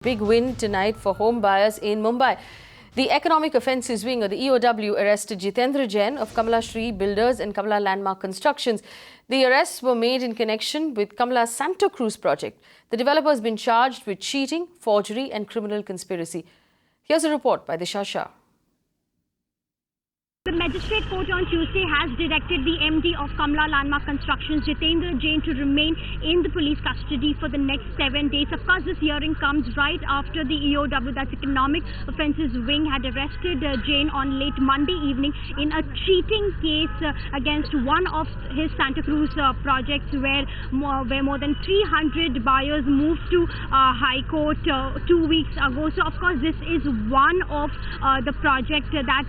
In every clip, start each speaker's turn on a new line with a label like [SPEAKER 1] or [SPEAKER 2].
[SPEAKER 1] Big win tonight for home buyers in Mumbai. The Economic Offences Wing of the EOW arrested Jitendra Jain of Kamala Shree Builders and Kamala Landmark Constructions. The arrests were made in connection with Kamala's Santa Cruz project. The developer has been charged with cheating, forgery and criminal conspiracy. Here's a report by Disha Shah.
[SPEAKER 2] The Magistrate Court on Tuesday has directed the MD of Kamala Landmark Constructions, Jitendra Jain, to remain in the police custody for the next 7 days. Of course, this hearing comes right after the EOW, that's Economic Offences Wing, had arrested Jain on late Monday evening in a cheating case against one of his Santa Cruz projects where more than 300 buyers moved to High Court 2 weeks ago. So, of course, this is one of the project that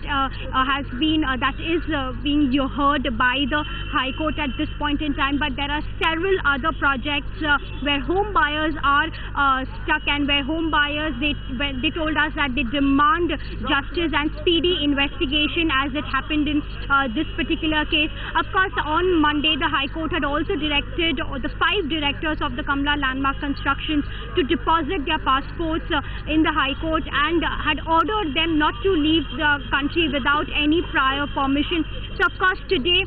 [SPEAKER 2] is being heard by the High Court at this point in time, but there are several other projects where home buyers are stuck, and where home buyers they told us that they demand justice and speedy investigation as it happened in this particular case. Of course, on Monday the High Court had also directed the 5 directors of the Kamala Landmark Constructions to deposit their passports in the High Court, and had ordered them not to leave the country without any prior permission. So, of course, today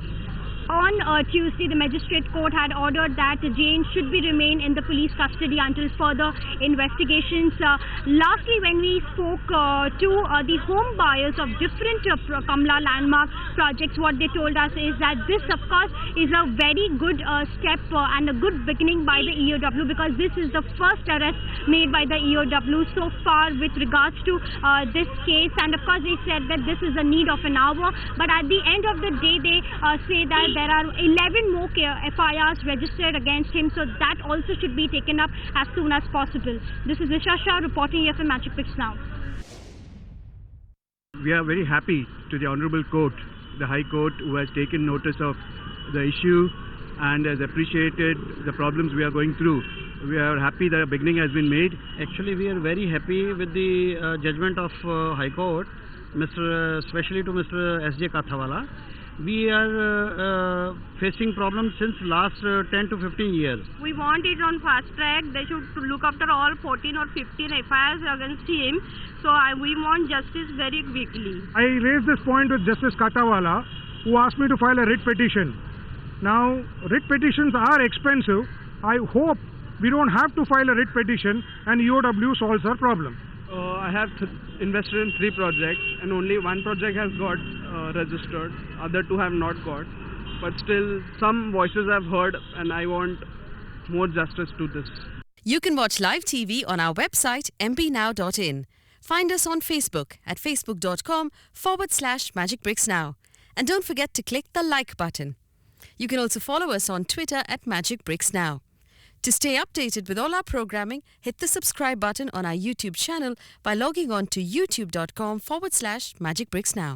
[SPEAKER 2] on Tuesday, the Magistrate Court had ordered that Jain should remain in the police custody until further investigations. Lastly, when we spoke to the home buyers of different Kamala Landmark projects, what they told us is that this, of course, is a very good step and a good beginning by the EOW, because this is the first arrest made by the EOW so far with regards to this case. And of course, they said that this is a need of an hour, but at the end of the day, they say that there are 11 more FIRs registered against him, so that also should be taken up as soon as possible. This is Disha Shah reporting here from Magic Bricks Now.
[SPEAKER 3] We are very happy to the Honourable Court, the High Court, who has taken notice of the issue and has appreciated the problems we are going through. We are happy that a beginning has been made.
[SPEAKER 4] Actually, we are very happy with the judgment of High Court, especially to Mr. S.J. Kathawala. We are facing problems since last 10 to 15 years.
[SPEAKER 5] We want it on fast track. They should look after all 14 or 15 FIRs against him. So we want justice very quickly.
[SPEAKER 6] I raised this point with Justice Katawala, who asked me to file a writ petition. Now, writ petitions are expensive. I hope we don't have to file a writ petition and EOW solves our problem.
[SPEAKER 3] I have invested in 3 projects and only 1 project has got registered, other 2 have not got. But still, some voices I've heard and I want more justice to this.
[SPEAKER 7] You can watch live TV on our website mpnow.in. Find us on Facebook at facebook.com/magicbricksnow. And don't forget to click the like button. You can also follow us on Twitter at Magic Bricks Now. To stay updated with all our programming, hit the subscribe button on our YouTube channel by logging on to youtube.com/magicbricksnow.